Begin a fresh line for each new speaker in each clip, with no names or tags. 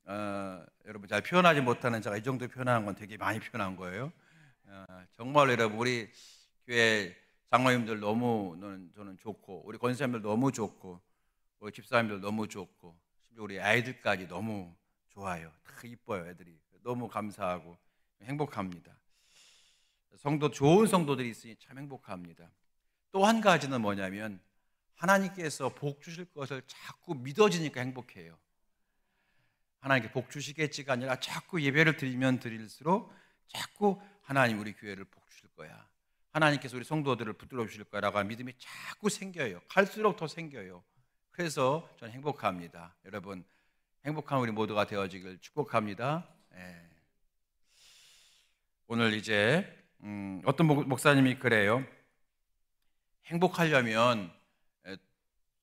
여러분 잘 표현하지 못하는 제가 이 정도 표현한 건 되게 많이 표현한 거예요. 정말 여러분 우리 교회 장로님들 너무 저는 좋고, 우리 권사님들 너무 좋고, 우리 집사님들 너무 좋고, 심지어 우리 아이들까지 너무 좋아요. 다 이뻐요. 애들이 너무 감사하고 행복합니다. 좋은 성도들이 있으니 참 행복합니다. 또 한 가지는 뭐냐면 하나님께서 복 주실 것을 자꾸 믿어지니까 행복해요. 하나님께 복 주시겠지가 아니라 자꾸 예배를 드리면 드릴수록 자꾸 하나님 우리 교회를 복 주실 거야, 하나님께서 우리 성도들을 붙들어 주실 거라고 하는 믿음이 자꾸 생겨요. 갈수록 더 생겨요. 그래서 저는 행복합니다. 여러분 행복한 우리 모두가 되어지길 축복합니다. 오늘 이제 어떤 목사님이 그래요. 행복하려면,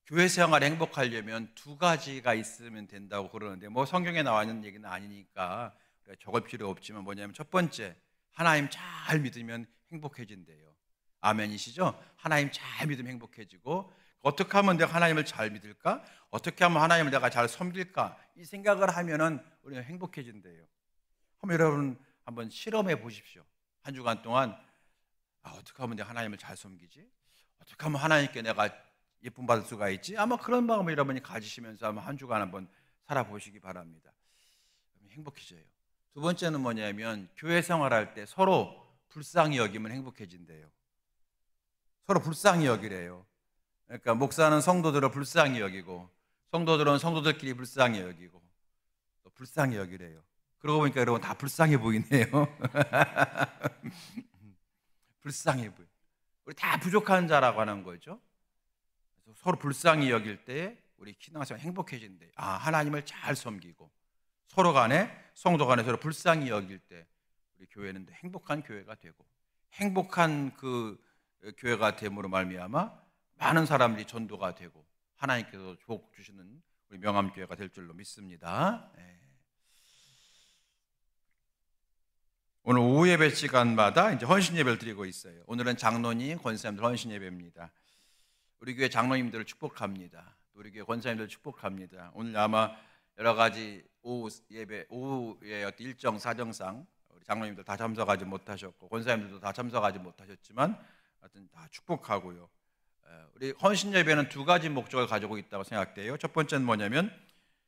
교회 생활에 행복하려면 두 가지가 있으면 된다고 그러는데, 뭐 성경에 나와 있는 얘기는 아니니까 적을 필요 없지만 뭐냐면, 첫 번째, 하나님 잘 믿으면 행복해진대요. 아멘이시죠? 하나님 잘 믿으면 행복해지고, 어떻게 하면 내가 하나님을 잘 믿을까? 어떻게 하면 하나님을 내가 잘 섬길까? 이 생각을 하면은 우리가 행복해진대요. 여러분 한번 실험해 보십시오. 한 주간 동안 어떻게 하면 내가 하나님을 잘 섬기지? 어떻게 하면 하나님께 내가 예쁨 받을 수가 있지? 아마 그런 마음을 여러분이 가지시면서 한 주간 한번 살아보시기 바랍니다. 행복해져요. 두 번째는 뭐냐면, 교회 생활할 때 서로 불쌍히 여기면 행복해진대요. 서로 불쌍히 여기래요. 그러니까 목사는 성도들을 불쌍히 여기고, 성도들은 성도들끼리 불쌍히 여기고, 또 불쌍히 여기래요. 그러고 보니까 여러분 다 불쌍해 보이네요. 불쌍해 보여. 우리 다 부족한 자라고 하는 거죠. 그래서 서로 불쌍히 여길 때 우리 신앙생활 행복해진대. 하나님을 잘 섬기고, 서로 간에, 성도 간에 서로 불쌍히 여길 때 우리 교회는 행복한 교회가 되고, 행복한 그 교회가 됨으로 말미암아 많은 사람들이 전도가 되고 하나님께서 복 주시는 우리 명암교회가 될 줄로 믿습니다. 오늘 오후 예배 시간마다 이제 헌신 예배를 드리고 있어요. 오늘은 장로님, 권사님들 헌신 예배입니다. 우리 교회 장로님들을 축복합니다. 우리 교회 권사님들을 축복합니다. 오늘 아마 여러 가지 오후 예배, 오후의 어떤 일정 사정상 우리 장로님들 다 참석하지 못하셨고, 권사님들도 다 참석하지 못하셨지만 하여튼 다 축복하고요. 우리 헌신 예배는 두 가지 목적을 가지고 있다고 생각돼요. 첫 번째는 뭐냐면,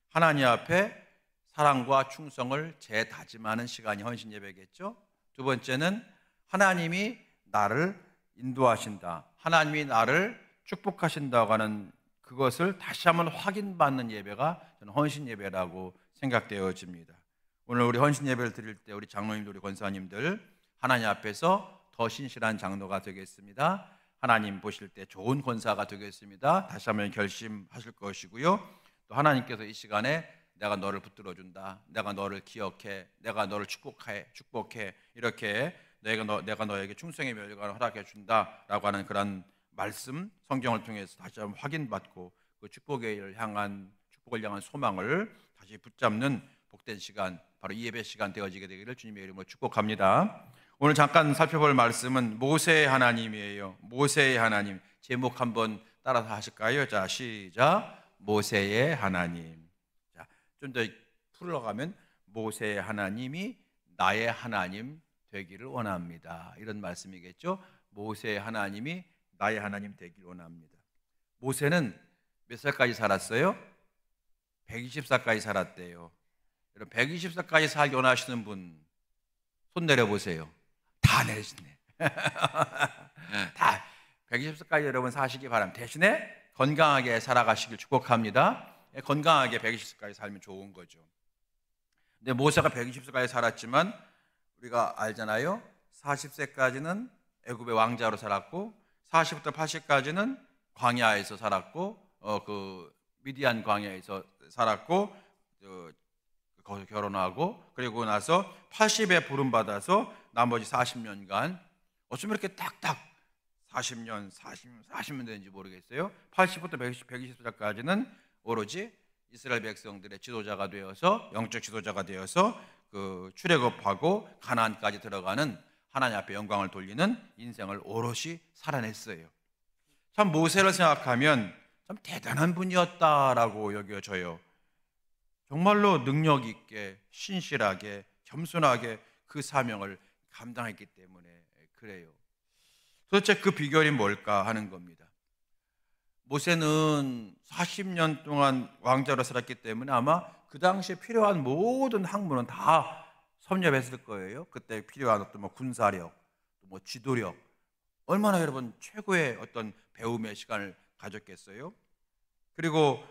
하나님 앞에 사랑과 충성을 재다짐하는 시간이 헌신 예배겠죠. 두 번째는 하나님이 나를 인도하신다, 하나님이 나를 축복하신다고 하는 그것을 다시 한번 확인받는 예배가 저는 헌신 예배라고 생각되어집니다. 오늘 우리 헌신 예배를 드릴 때 우리 장로님들, 우리 권사님들 하나님 앞에서 더 신실한 장로가 되겠습니다. 하나님 보실 때 좋은 권사가 되겠습니다. 다시 한번 결심하실 것이고요. 또 하나님께서 이 시간에 내가 너를 붙들어준다, 내가 너를 기억해, 내가 너를 축복해 이렇게 내가 너에게 충성의 멸관을 허락해 준다라고 하는 그런 말씀, 성경을 통해서 다시 한번 확인받고 그 축복을 향한 소망을 다시 붙잡는 복된 시간, 바로 이 예배 시간 되어지게 되기를 주님의 이름으로 축복합니다. 오늘 잠깐 살펴볼 말씀은 모세의 하나님이에요. 모세의 하나님. 제목 한번 따라서 하실까요? 자, 시작. 모세의 하나님. 좀 더 풀어가면, 모세의 하나님이 나의 하나님 되기를 원합니다, 이런 말씀이겠죠. 모세의 하나님이 나의 하나님 되기를 원합니다. 모세는 몇 살까지 살았어요? 120살까지 살았대요. 여러분 120살까지 살기 원하시는 분 손 내려보세요. 다 내리시네. 다 120살까지 여러분 사시기 바랍니다. 대신에 건강하게 살아가시길 축복합니다. 건강하게 120세까지 살면 좋은 거죠. 근데 모세가 120세까지 살았지만 우리가 알잖아요. 40세까지는 애굽의 왕자로 살았고, 40부터 80까지는 광야에서 살았고, 그 미디안 광야에서 살았고, 거기서 결혼하고, 그리고 나서 80에 부름 받아서 나머지 40년간, 어쩌면 이렇게 딱딱 40년 되는지 모르겠어요. 80부터 120살까지는 오로지 이스라엘 백성들의 지도자가 되어서, 영적 지도자가 되어서 그 출애굽하고 가나안까지 들어가는, 하나님 앞에 영광을 돌리는 인생을 오롯이 살아냈어요. 참 모세를 생각하면 참 대단한 분이었다라고 여겨져요. 정말로 능력 있게 신실하게 겸손하게 그 사명을 감당했기 때문에 그래요. 도대체 그 비결이 뭘까 하는 겁니다. 모세는 40년 동안 왕자로 살았기 때문에 아마 그 당시에 필요한 모든 학문은 다 섭렵했을 거예요. 그때 필요한 어떤 군사력, 지도력, 얼마나 여러분 최고의 어떤 배움의 시간을 가졌겠어요. 그리고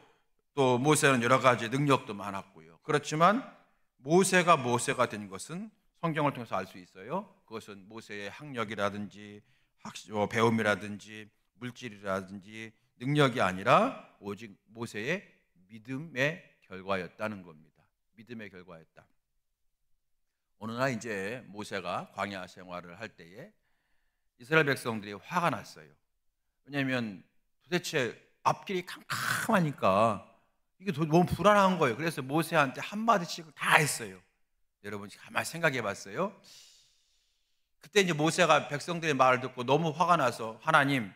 또 모세는 여러 가지 능력도 많았고요. 그렇지만 모세가 된 것은 성경을 통해서 알 수 있어요. 그것은 모세의 학력이라든지 배움이라든지 물질이라든지 능력이 아니라 오직 모세의 믿음의 결과였다는 겁니다. 믿음의 결과였다. 어느 날 이제 모세가 광야 생활을 할 때에 이스라엘 백성들이 화가 났어요. 왜냐하면 도대체 앞길이 캄캄하니까 이게 너무 불안한 거예요. 그래서 모세한테 한마디씩 다 했어요. 여러분 가만히 생각해 봤어요? 그때 이제 모세가 백성들의 말을 듣고 너무 화가 나서 하나님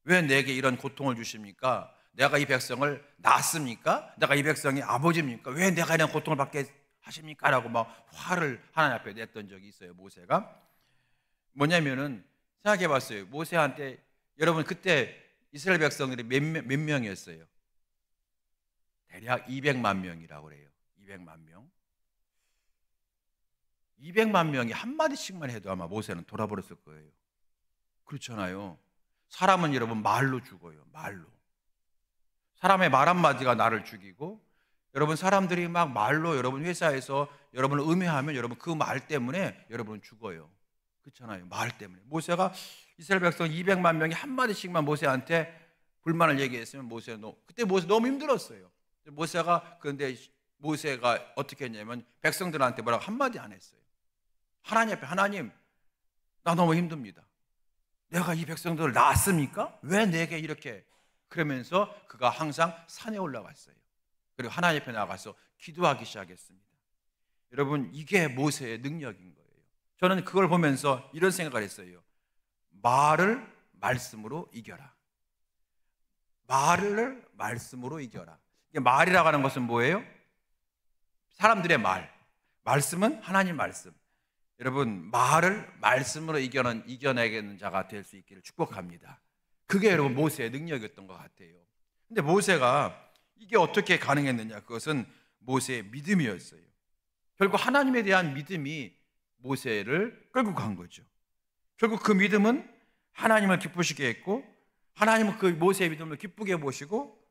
왜 내게 이런 고통을 주십니까? 내가 이 백성을 낳았습니까? 내가 이 백성의 아버지입니까? 왜 내가 이런 고통을 받게 하십니까? 라고 막 화를 하나님 앞에 냈던 적이 있어요. 모세가 뭐냐면은 생각해 봤어요. 모세한테 여러분 그때 이스라엘 백성들이 몇 명이었어요? 대략 200만 명이라고 그래요. 200만 명. 200만 명이 한마디씩만 해도 아마 모세는 돌아버렸을 거예요. 그렇잖아요. 사람은 여러분 말로 죽어요. 말로. 사람의 말 한마디가 나를 죽이고 여러분 사람들이 막 말로 여러분 회사에서 여러분을 음해하면 여러분 그 말 때문에 여러분은 죽어요. 그렇잖아요. 말 때문에. 모세가 이스라엘 백성 200만 명이 한마디씩만 모세한테 불만을 얘기했으면 그때 모세 너무 힘들었어요. 그런데 모세가 어떻게 했냐면 백성들한테 뭐라고 한마디 안 했어요. 하나님 앞에 하나님 나 너무 힘듭니다. 내가 이 백성들을 낳았습니까? 왜 내게 이렇게 그러면서 그가 항상 산에 올라갔어요. 그리고 하나님 앞에 나가서 기도하기 시작했습니다. 여러분 이게 모세의 능력인 거예요. 저는 그걸 보면서 이런 생각을 했어요. 말을 말씀으로 이겨라. 말을 말씀으로 이겨라. 말이라고 하는 것은 뭐예요? 사람들의 말. 말씀은 하나님 말씀. 여러분 말을 말씀으로 이겨내는 자가 될 수 있기를 축복합니다. 그게 여러분 모세의 능력이었던 것 같아요. 근데 모세가 이게 어떻게 가능했느냐? 그것은 모세의 믿음이었어요. 결국 하나님에 대한 믿음이 모세를 끌고 간 거죠. 결국 그 믿음은 하나님을 기쁘시게 했고 하나님은 그 모세의 믿음을 기쁘게 보시고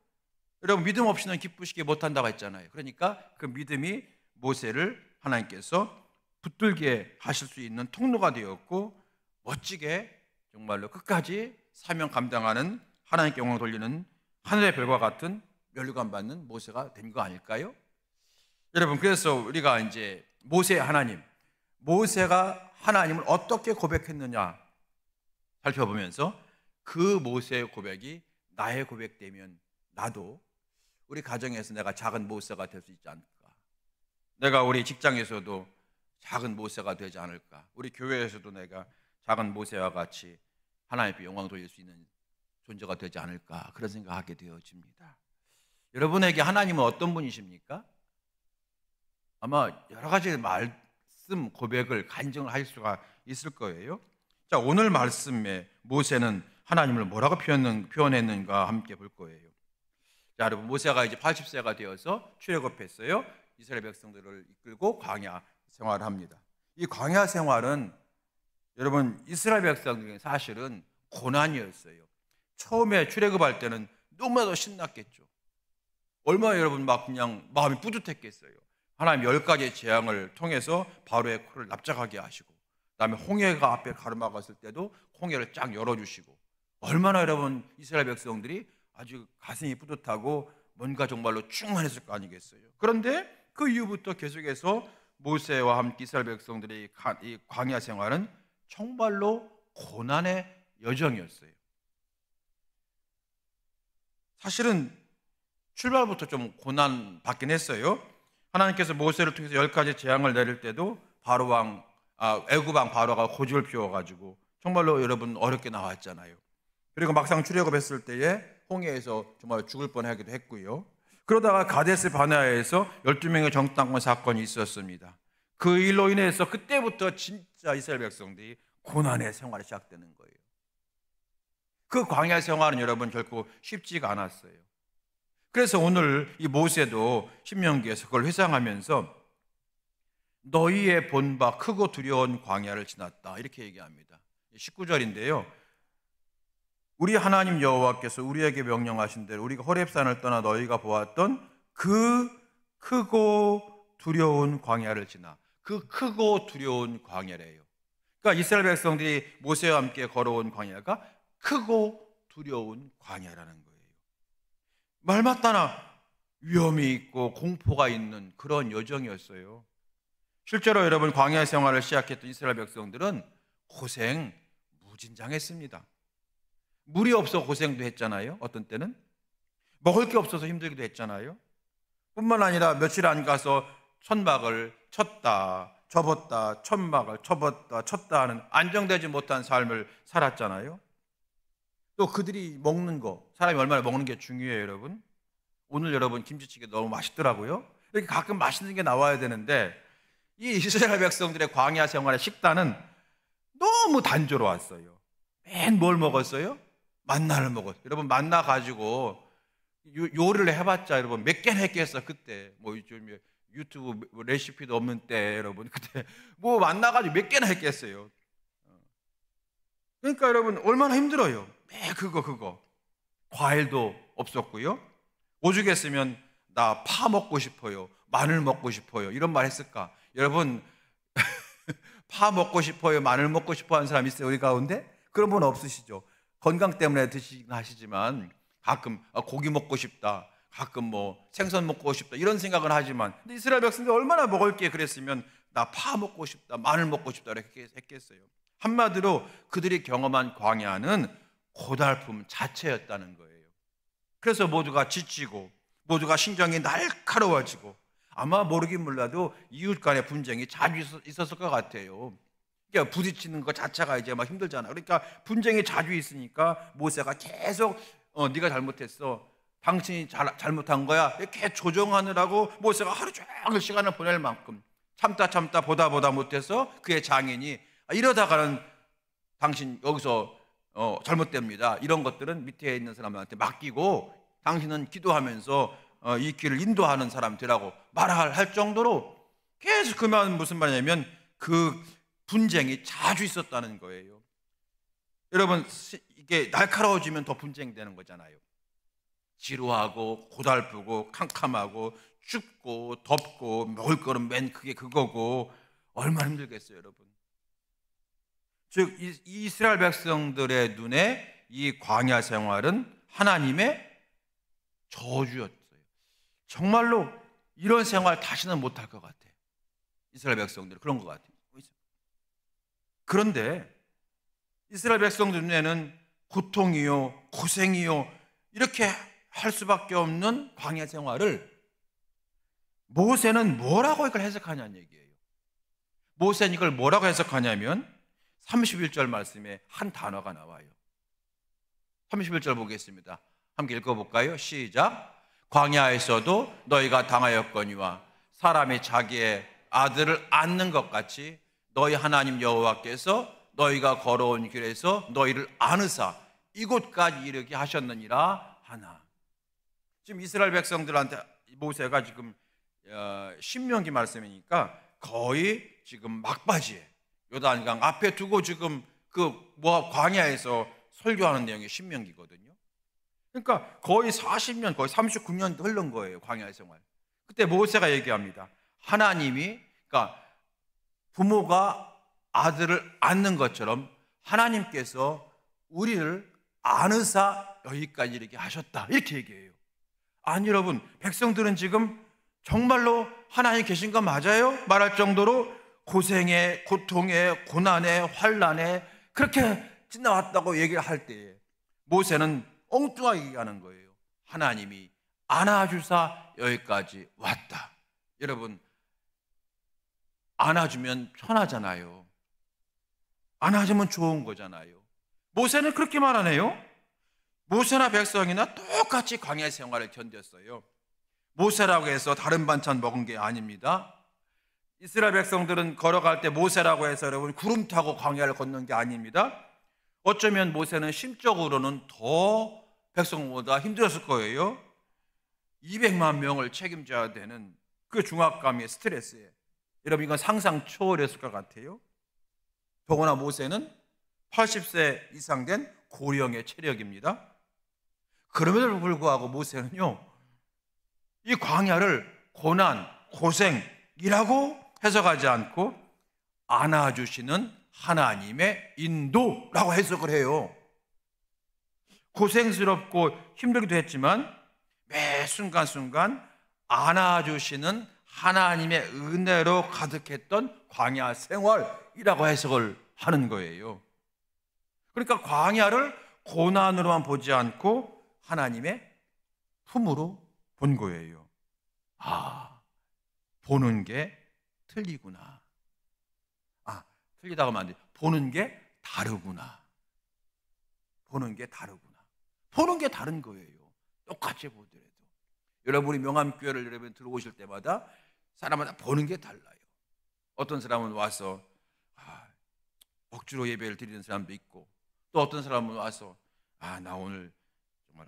여러분 믿음 없이는 기쁘시게 못한다고 했잖아요. 그러니까 그 믿음이 모세를 하나님께서 붙들게 하실 수 있는 통로가 되었고 멋지게 정말로 끝까지 사명 감당하는 하나님께 영광을 돌리는 하늘의 별과 같은 멸류관 받는 모세가 된 거 아닐까요? 여러분 그래서 우리가 이제 모세의 하나님, 모세가 하나님을 어떻게 고백했느냐 살펴보면서 그 모세의 고백이 나의 고백되면 나도 우리 가정에서 내가 작은 모세가 될 수 있지 않을까? 내가 우리 직장에서도 작은 모세가 되지 않을까? 우리 교회에서도 내가 작은 모세와 같이 하나님께 영광 돌릴 수 있는 존재가 되지 않을까? 그런 생각하게 되어집니다. 여러분에게 하나님은 어떤 분이십니까? 아마 여러 가지 말씀, 고백을 간증을 할 수가 있을 거예요. 자, 오늘 말씀에 모세는 하나님을 뭐라고 표현했는가 함께 볼 거예요. 자, 여러분 모세가 이제 80세가 되어서 출애굽했어요. 이스라엘 백성들을 이끌고 광야 생활을 합니다. 이 광야 생활은 여러분 이스라엘 백성들에게 사실은 고난이었어요. 처음에 출애굽할 때는 너무나도 신났겠죠. 얼마나 여러분 막 그냥 마음이 뿌듯했겠어요. 하나님 10가지의 재앙을 통해서 바로의 코를 납작하게 하시고 그다음에 홍해가 앞에 가로막았을 때도 홍해를 쫙 열어주시고 얼마나 여러분 이스라엘 백성들이 아주 가슴이 뿌듯하고 뭔가 정말로 충만했을 거 아니겠어요. 그런데 그 이후부터 계속해서 모세와 함께 이스라엘 백성들의 이 광야 생활은 정말로 고난의 여정이었어요. 사실은 출발부터 좀 고난 받긴 했어요. 하나님께서 모세를 통해서 10가지 재앙을 내릴 때도 애굽 왕 바로가 고집을 피워가지고 정말로 여러분 어렵게 나왔잖아요. 그리고 막상 출애굽했을 때에 홍해에서 정말 죽을 뻔하기도 했고요. 그러다가 가데스 바네아에서 12명의 정탐꾼 사건이 있었습니다. 그 일로 인해서 그때부터 진짜 이스라엘 백성들이 고난의 생활이 시작되는 거예요. 그 광야 생활은 여러분 결코 쉽지가 않았어요. 그래서 오늘 이 모세도 신명기에서 그걸 회상하면서 너희의 본바 크고 두려운 광야를 지났다 이렇게 얘기합니다. 19절인데요. 우리 하나님 여호와께서 우리에게 명령하신 대로 우리가 호렙산을 떠나 너희가 보았던 그 크고 두려운 광야를 지나, 그 크고 두려운 광야래요. 그러니까 이스라엘 백성들이 모세와 함께 걸어온 광야가 크고 두려운 광야라는 거예요. 말마따나 위험이 있고 공포가 있는 그런 여정이었어요. 실제로 여러분 광야 생활을 시작했던 이스라엘 백성들은 고생 무진장했습니다. 물이 없어 고생도 했잖아요. 어떤 때는 먹을 게 없어서 힘들기도 했잖아요. 뿐만 아니라 며칠 안 가서 천막을 쳤다 접었다 천막을 접었다 쳤다 하는 안정되지 못한 삶을 살았잖아요. 또 그들이 먹는 거, 사람이 얼마나 먹는 게 중요해요, 여러분. 오늘 여러분 김치찌개 너무 맛있더라고요. 이렇게 가끔 맛있는 게 나와야 되는데 이 이스라엘 백성들의 광야 생활의 식단은 너무 단조로웠어요. 맨 뭘 먹었어요? 만나를 먹었어요. 여러분 만나 가지고 요리를 해봤자 여러분 몇 개나 했겠어 그때. 뭐 요즘 유튜브 레시피도 없는 때 여러분 그때 뭐 만나 가지고 몇 개나 했겠어요. 그러니까 여러분 얼마나 힘들어요. 매 그거 과일도 없었고요. 오죽했으면 나 파 먹고 싶어요, 마늘 먹고 싶어요 이런 말 했을까? 여러분 파 먹고 싶어요, 마늘 먹고 싶어 하는 사람 있어요 우리 가운데? 그런 분 없으시죠? 건강 때문에 드시긴 하시지만 가끔 고기 먹고 싶다, 가끔 뭐 생선 먹고 싶다 이런 생각은 하지만 이스라엘 백성들 얼마나 먹을 게 그랬으면 나 파 먹고 싶다, 마늘 먹고 싶다 이렇게 했겠어요. 한마디로 그들이 경험한 광야는 고달픔 자체였다는 거예요. 그래서 모두가 지치고 모두가 신경이 날카로워지고 아마 모르긴 몰라도 이웃 간의 분쟁이 자주 있었을 것 같아요. 그러니까 부딪히는 것 자체가 이제 막 힘들잖아. 그러니까 분쟁이 자주 있으니까 모세가 계속 네가 잘못했어, 당신이 잘못한 거야 이렇게 조정하느라고 모세가 하루 종일 시간을 보낼 만큼 참다 보다 못해서 그의 장인이 이러다가는 당신 여기서 잘못됩니다 이런 것들은 밑에 있는 사람한테 맡기고 당신은 기도하면서 이 길을 인도하는 사람 되라고 말할 정도로 계속. 그 말은 무슨 말이냐면 그 분쟁이 자주 있었다는 거예요. 여러분 이게 날카로워지면 더 분쟁되는 거잖아요. 지루하고 고달프고 캄캄하고 춥고 덥고 먹을 거는 맨 그게 그거고 얼마나 힘들겠어요 여러분. 즉 이스라엘 백성들의 눈에 이 광야 생활은 하나님의 저주였어요. 정말로 이런 생활 다시는 못할 것 같아요. 이스라엘 백성들 그런 것 같아요. 그런데 이스라엘 백성들 눈에는 고통이요 고생이요 이렇게 할 수밖에 없는 광야 생활을 모세는 뭐라고 이걸 해석하냐는 얘기예요. 모세는 이걸 뭐라고 해석하냐면 31절 말씀에 한 단어가 나와요. 31절 보겠습니다. 함께 읽어볼까요? 시작. 광야에서도 너희가 당하였거니와 사람이 자기의 아들을 안는 것 같이 너희 하나님 여호와께서 너희가 걸어온 길에서 너희를 안으사 이곳까지 이르게 하셨느니라 하나. 지금 이스라엘 백성들한테 모세가 지금 신명기 말씀이니까 거의 지금 막바지에 요단강 앞에 두고 지금 그 광야에서 설교하는 내용이 신명기거든요. 그러니까 거의 40년, 거의 39년 흘른 거예요 광야 생활. 그때 모세가 얘기합니다. 하나님이 그러니까 부모가 아들을 안는 것처럼 하나님께서 우리를 안으사 여기까지 이렇게 하셨다 이렇게 얘기해요. 아니 여러분 백성들은 지금 정말로 하나님 계신 거 맞아요? 말할 정도로 고생에 고통에 고난에 환난에 그렇게 지나왔다고 얘기를 할 때에 모세는 엉뚱하게 얘기하는 거예요. 하나님이 안아주사 여기까지 왔다. 여러분 안아주면 편하잖아요. 안아주면 좋은 거잖아요. 모세는 그렇게 말하네요. 모세나 백성이나 똑같이 광야 생활을 견뎠어요. 모세라고 해서 다른 반찬 먹은 게 아닙니다. 이스라엘 백성들은 걸어갈 때 모세라고 해서 여러분 구름 타고 광야를 걷는 게 아닙니다. 어쩌면 모세는 심적으로는 더 백성보다 힘들었을 거예요. 200만 명을 책임져야 되는 그 중압감의 스트레스에 여러분 이건 상상 초월했을 것 같아요. 더구나 모세는 80세 이상 된 고령의 체력입니다. 그럼에도 불구하고 모세는요, 이 광야를 고난, 고생이라고 해석하지 않고 안아주시는 하나님의 인도라고 해석을 해요. 고생스럽고 힘들기도 했지만 매 순간순간 안아주시는 하나님의 은혜로 가득했던 광야 생활이라고 해석을 하는 거예요. 그러니까 광야를 고난으로만 보지 않고 하나님의 품으로 본 거예요. 아, 보는 게 틀리구나. 틀리다고 하면 안 돼. 보는 게 다르구나. 보는 게 다르구나. 보는 게 다른 거예요. 똑같이 보더라도. 여러분이 명암교회를 여러분 들어오실 때마다 사람마다 보는 게 달라요. 어떤 사람은 와서 억지로 예배를 드리는 사람도 있고, 또 어떤 사람은 와서 나 오늘 정말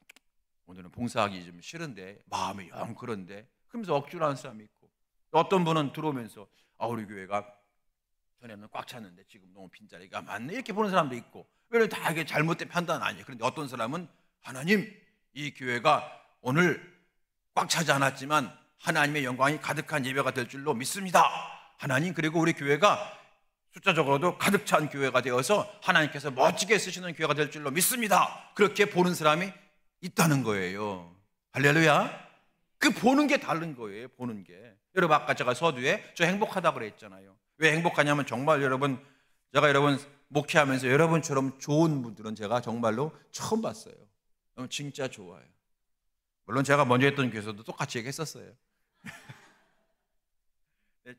오늘은 봉사하기 좀 싫은데 마음이 영 그런데 그러면서 억지로 하는 사람이 있고, 또 어떤 분은 들어오면서 우리 교회가 전에는 꽉 찼는데 지금 너무 빈자리가 많네 이렇게 보는 사람도 있고, 왜냐면 다 이게 잘못된 판단 아니에요. 그런데 어떤 사람은 하나님, 이 교회가 오늘 꽉 차지 않았지만 하나님의 영광이 가득한 예배가 될 줄로 믿습니다. 하나님, 그리고 우리 교회가 숫자적으로도 가득 찬 교회가 되어서 하나님께서 멋지게 쓰시는 교회가 될 줄로 믿습니다. 그렇게 보는 사람이 있다는 거예요. 할렐루야. 그 보는 게 다른 거예요. 보는 게. 여러분 아까 제가 서두에 저 행복하다고 그랬잖아요. 왜 행복하냐면 정말 여러분, 제가 여러분 목회하면서 여러분처럼 좋은 분들은 제가 정말로 처음 봤어요. 진짜 좋아요. 물론 제가 먼저 했던 교회에서도 똑같이 얘기했었어요.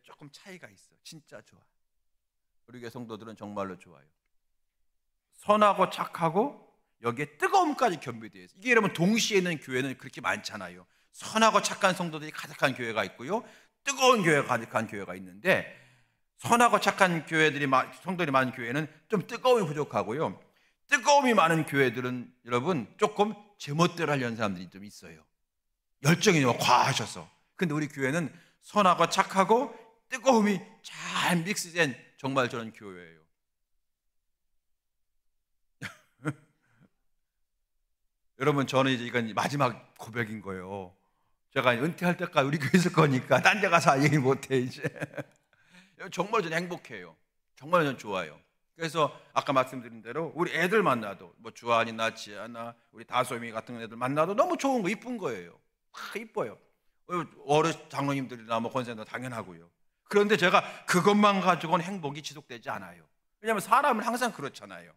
조금 차이가 있어. 진짜 좋아. 우리 교회 성도들은 정말로 좋아요. 선하고 착하고 여기에 뜨거움까지 겸비되어 있어요. 이게 여러분 동시에 있는 교회는 그렇게 많잖아요. 선하고 착한 성도들이 가득한 교회가 있고요, 뜨거운 교회가 가득한 교회가 있는데, 선하고 착한 교회들이 성도들이 많은 교회는 좀 뜨거움이 부족하고요, 뜨거움이 많은 교회들은 여러분 조금 제멋대로 하려는 사람들이 좀 있어요. 열정이 너무 과하셔서. 근데 우리 교회는 선하고 착하고 뜨거움이 잘 믹스된 정말 저런 교회예요. 여러분, 저는 이제 이건 마지막 고백인 거예요. 제가 은퇴할 때까지 우리 교회 있을 거니까 딴 데 가서 얘기 못해 이제. 정말 저는 행복해요. 정말 저는 좋아요. 그래서 아까 말씀드린 대로 우리 애들 만나도 뭐 주한이나 지아나 우리 다솜이 같은 애들 만나도 너무 좋은 거, 이쁜 거예요. 이뻐요. 어르 장로님들이나 뭐 권사님도 당연하고요. 그런데 제가 그것만 가지고는 행복이 지속되지 않아요. 왜냐하면 사람은 항상 그렇잖아요.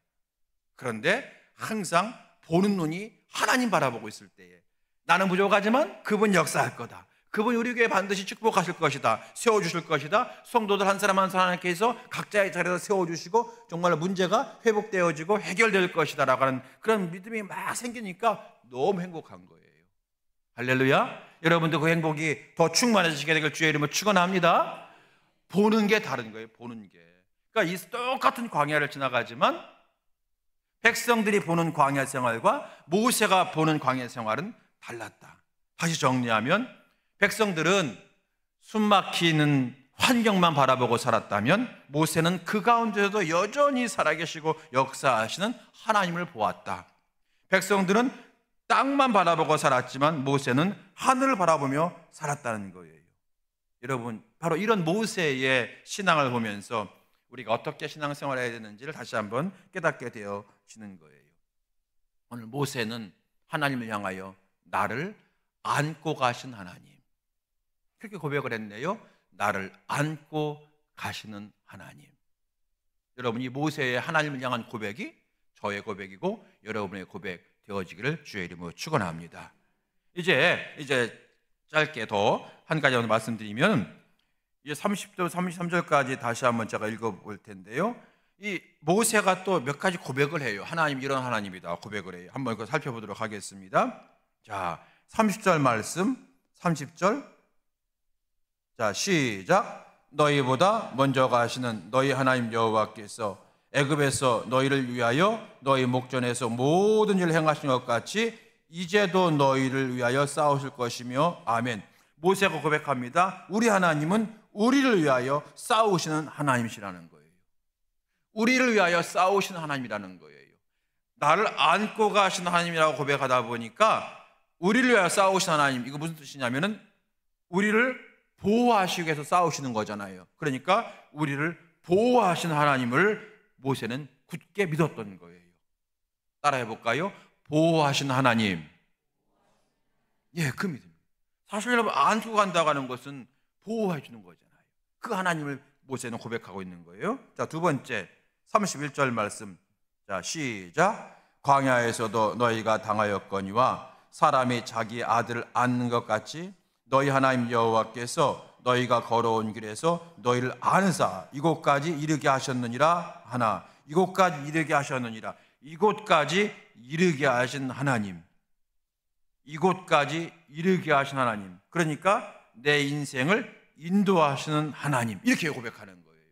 그런데 항상 보는 눈이 하나님 바라보고 있을 때에 나는 부족하지만 그분 역사할 거다. 그분이 우리 교회 반드시 축복하실 것이다. 세워주실 것이다. 성도들 한 사람 한 사람께서 각자의 자리에서 세워주시고 정말 문제가 회복되어지고 해결될 것이다 라고 하는 그런 믿음이 막 생기니까 너무 행복한 거예요. 할렐루야. 여러분도 그 행복이 더 충만해지시게 되길 주의 이름으로 축원합니다. 보는 게 다른 거예요. 보는 게. 그러니까 이 똑같은 광야를 지나가지만 백성들이 보는 광야 생활과 모세가 보는 광야 생활은 달랐다. 다시 정리하면 백성들은 숨막히는 환경만 바라보고 살았다면 모세는 그 가운데서도 여전히 살아계시고 역사하시는 하나님을 보았다. 백성들은 땅만 바라보고 살았지만 모세는 하늘을 바라보며 살았다는 거예요. 여러분, 바로 이런 모세의 신앙을 보면서 우리가 어떻게 신앙생활을 해야 되는지를 다시 한번 깨닫게 되어지는 거예요. 오늘 모세는 하나님을 향하여 나를 안고 가신 하나님, 그렇게 고백을 했네요. 나를 안고 가시는 하나님. 여러분, 이 모세의 하나님을 향한 고백이 저의 고백이고 여러분의 고백 되어지기를 주의 이름으로 축원합니다. 이제 짧게 더 한 가지 말씀드리면, 이제 30절 33절까지 다시 한번 제가 읽어볼 텐데요. 이 모세가 또 몇 가지 고백을 해요. 하나님 이런 하나님이다 고백을 해요. 한번 그거 살펴보도록 하겠습니다. 자, 30절 말씀, 30절. 자, 시작. 너희보다 먼저 가시는 너희 하나님 여호와께서 애굽에서 너희를 위하여 너희 목전에서 모든 일을 행하신 것 같이 이제도 너희를 위하여 싸우실 것이며. 아멘. 모세가 고백합니다. 우리 하나님은 우리를 위하여 싸우시는 하나님이시라는 거예요. 우리를 위하여 싸우시는 하나님이라는 거예요. 나를 안고 가시는 하나님이라고 고백하다 보니까 우리를 위하여 싸우시는 하나님, 이거 무슨 뜻이냐면은 우리를 보호하시기 위해서 싸우시는 거잖아요. 그러니까 우리를 보호하시는 하나님을 모세는 굳게 믿었던 거예요. 따라해 볼까요? 보호하시는 하나님. 예, 그 믿음. 사실 여러분, 안고 간다고 하는 것은 보호해 주는 거잖아요. 그 하나님을 모세는 고백하고 있는 거예요. 자, 두 번째 31절 말씀. 자, 시작. 광야에서도 너희가 당하였거니와 사람이 자기 아들을 안는 것 같이 너희 하나님 여호와께서 너희가 걸어온 길에서 너희를 안으사 이곳까지 이르게 하셨느니라 하나. 이곳까지 이르게 하셨느니라. 이곳까지 이르게 하신 하나님. 이곳까지 이르게 하신 하나님. 그러니까 내 인생을 인도하시는 하나님. 이렇게 고백하는 거예요.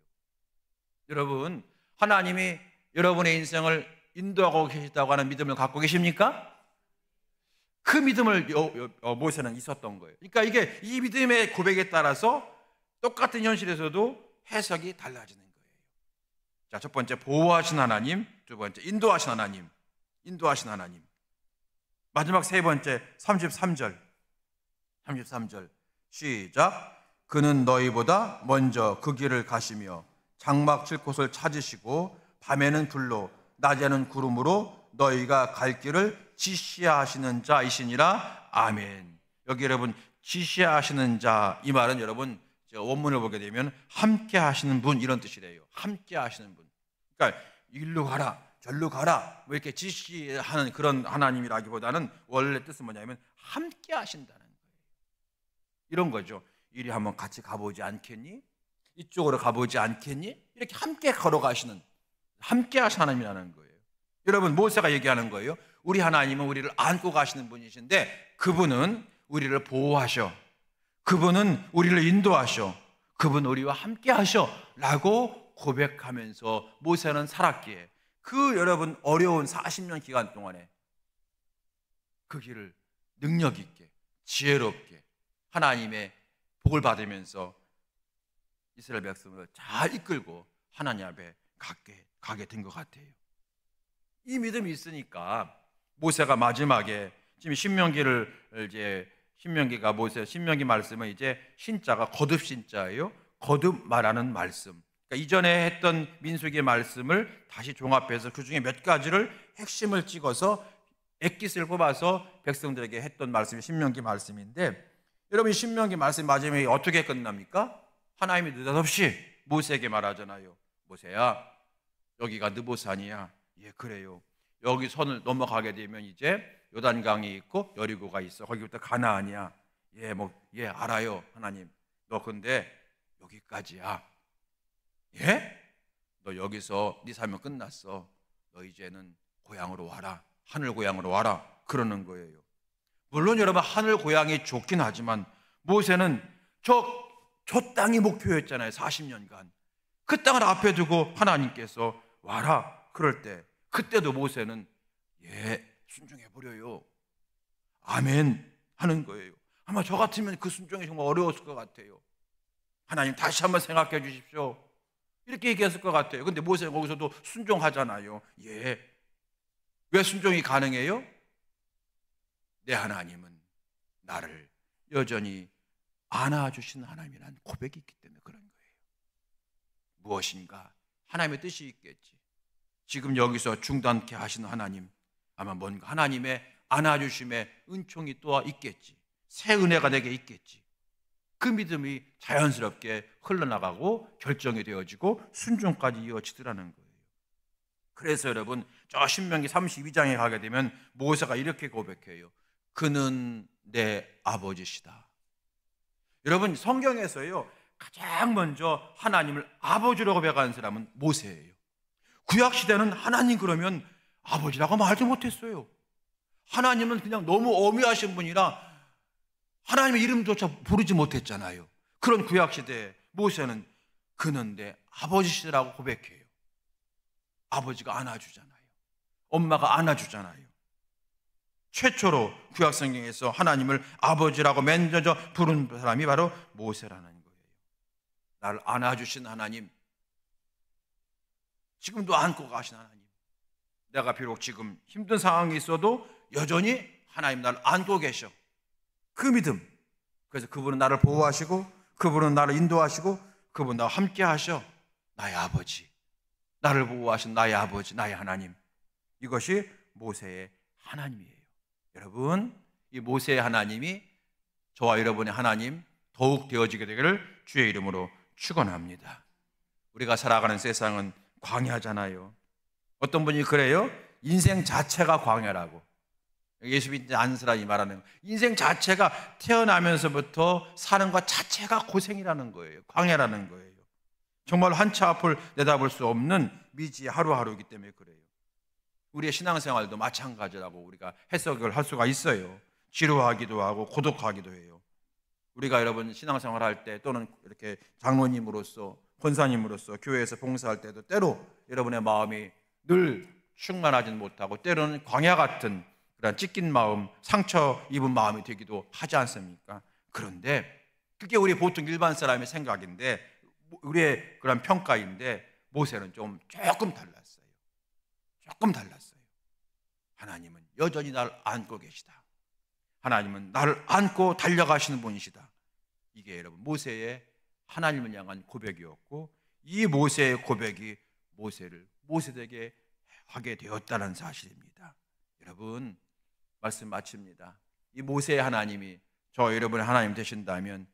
여러분, 하나님이 여러분의 인생을 인도하고 계시다고 하는 믿음을 갖고 계십니까? 그 믿음을 모세는 있었던 거예요. 그러니까 이게 이 믿음의 고백에 따라서 똑같은 현실에서도 해석이 달라지는 거예요. 자, 첫 번째 보호하신 하나님, 두 번째 인도하신 하나님, 인도하신 하나님. 마지막 세 번째 33절 시작. 그는 너희보다 먼저 그 길을 가시며 장막 칠 곳을 찾으시고 밤에는 불로 낮에는 구름으로 너희가 갈 길을 지시하시는 자이시니라. 아멘. 여기 여러분, 지시하시는 자, 이 말은 여러분 원문을 보게 되면 함께 하시는 분, 이런 뜻이래요. 함께 하시는 분. 그러니까 일로 가라, 절로 가라, 뭐 이렇게 지시하는 그런 하나님이라기보다는 원래 뜻은 뭐냐면 함께 하신다는 거예요. 이런 거죠. 이리 한번 같이 가보지 않겠니? 이쪽으로 가보지 않겠니? 이렇게 함께 걸어가시는, 함께 하시는 하나님이라는 거예요. 여러분, 모세가 얘기하는 거예요. 우리 하나님은 우리를 안고 가시는 분이신데 그분은 우리를 보호하셔, 그분은 우리를 인도하셔, 그분 우리와 함께 하셔 라고 고백하면서 모세는 살았기에 그 여러분 어려운 40년 기간 동안에 그 길을 능력 있게 지혜롭게 하나님의 복을 받으면서 이스라엘 백성을 잘 이끌고 하나님 앞에 가게 된 것 같아요. 이 믿음이 있으니까 모세가 마지막에 지금 신명기 말씀은 이제 신자가 거듭 신자예요. 거듭 말하는 말씀. 그러니까 이전에 했던 민수기의 말씀을 다시 종합해서 그 중에 몇 가지를 핵심을 찍어서 엑깃을 뽑아서 백성들에게 했던 말씀이 신명기 말씀인데, 여러분, 신명기 말씀 마지막에 어떻게 끝납니까? 하나님이 느닷없이 모세에게 말하잖아요. 모세야, 여기가 느보산이야. 예, 그래요. 여기 선을 넘어가게 되면 이제 요단강이 있고 여리고가 있어. 거기부터 가나안이야. 예, 알아요, 하나님. 너 근데 여기까지야. 예? 너 여기서 네 삶은 끝났어. 너 이제는 고향으로 와라. 하늘 고향으로 와라. 그러는 거예요. 물론 여러분, 하늘 고향이 좋긴 하지만 모세는 저 땅이 목표였잖아요. 40년간. 그 땅을 앞에 두고 하나님께서 와라. 그럴 때 그때도 모세는 순종해버려요. 아멘 하는 거예요. 아마 저 같으면 그 순종이 정말 어려웠을 것 같아요. 하나님 다시 한번 생각해 주십시오. 이렇게 얘기했을 것 같아요. 근데 모세는 거기서도 순종하잖아요. 왜 순종이 가능해요? 내 하나님은 나를 여전히 안아주신 하나님이라는 고백이 있기 때문에 그런 거예요. 무엇인가 하나님의 뜻이 있겠지. 지금 여기서 중단케 하시는 하나님, 아마 뭔가 하나님의 안아주심의 은총이 또 있겠지. 새 은혜가 내게 있겠지. 그 믿음이 자연스럽게 흘러나가고 결정이 되어지고 순종까지 이어지더라는 거예요. 그래서 여러분, 저 신명기 32장에 가게 되면 모세가 이렇게 고백해요. 그는 내 아버지시다. 여러분, 성경에서요 가장 먼저 하나님을 아버지로 고백하는 사람은 모세예요. 구약시대는 하나님 그러면 아버지라고 말도 못했어요. 하나님은 그냥 너무 어미하신 분이라 하나님의 이름조차 부르지 못했잖아요. 그런 구약시대에 모세는 그는 내 아버지시라고 고백해요. 아버지가 안아주잖아요. 엄마가 안아주잖아요. 최초로 구약성경에서 하나님을 아버지라고 맨저 부른 사람이 바로 모세라는 거예요. 나를 안아주신 하나님, 지금도 안고 가신 하나님, 내가 비록 지금 힘든 상황이 있어도 여전히 하나님 나를 안고 계셔. 그 믿음. 그래서 그분은 나를 보호하시고, 그분은 나를 인도하시고, 그분은 나와 함께 하셔. 나의 아버지, 나를 보호하신 나의 아버지, 나의 하나님. 이것이 모세의 하나님이에요. 여러분, 이 모세의 하나님이 저와 여러분의 하나님 더욱 되어지게 되기를 주의 이름으로 축원합니다. 우리가 살아가는 세상은 광야잖아요. 어떤 분이 그래요? 인생 자체가 광야라고. 예수 믿지 않는 사람이 말하는 인생 자체가 태어나면서부터 사는 것 자체가 고생이라는 거예요. 광야라는 거예요. 정말 한치 앞을 내다볼 수 없는 미지 하루하루이기 때문에 그래요. 우리의 신앙생활도 마찬가지라고 우리가 해석을 할 수가 있어요. 지루하기도 하고 고독하기도 해요. 우리가 여러분 신앙생활 할 때 또는 이렇게 장로님으로서 권사님으로서 교회에서 봉사할 때도 때로 여러분의 마음이 늘 충만하지는 못하고 때로는 광야 같은 그런 찢긴 마음, 상처 입은 마음이 되기도 하지 않습니까? 그런데 그게 우리 보통 일반 사람의 생각인데 우리의 그런 평가인데 모세는 조금 달랐어요. 조금 달랐어요. 하나님은 여전히 나를 안고 계시다. 하나님은 나를 안고 달려가시는 분이시다. 이게 여러분 모세의 하나님을 향한 고백이었고 이 모세의 고백이 모세를 모세되게 하게 되었다는 사실입니다. 여러분 말씀 마칩니다. 이 모세의 하나님이 저 여러분의 하나님 되신다면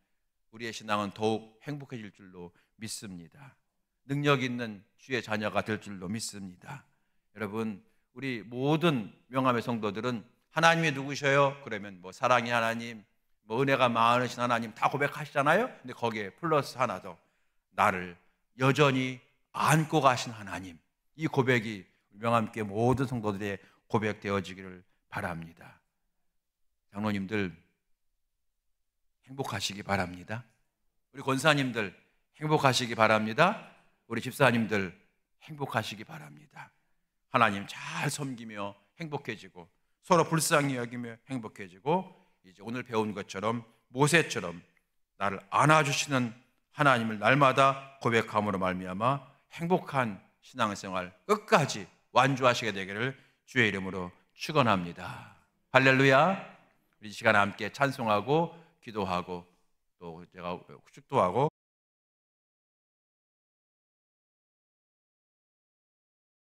우리의 신앙은 더욱 행복해질 줄로 믿습니다. 능력 있는 주의 자녀가 될 줄로 믿습니다. 여러분 우리 모든 명함의 성도들은 하나님이 누구셔요? 그러면 뭐 사랑의 하나님, 뭐 은혜가 많으신 하나님 다 고백하시잖아요. 근데 거기에 플러스 하나 더 나를 여전히 안고 가신 하나님, 이 고백이 명함께 모든 성도들의 고백되어지기를 바랍니다. 장로님들 행복하시기 바랍니다. 우리 권사님들 행복하시기 바랍니다. 우리 집사님들 행복하시기 바랍니다. 하나님 잘 섬기며 행복해지고 서로 불쌍히 여기며 행복해지고 이제 오늘 배운 것처럼 모세처럼 나를 안아주시는 하나님을 날마다 고백함으로 말미암아 행복한 신앙생활 끝까지 완주하시게 되기를 주의 이름으로 축원합니다. 할렐루야. 우리 시간 함께 찬송하고 기도하고 또 제가 축도하고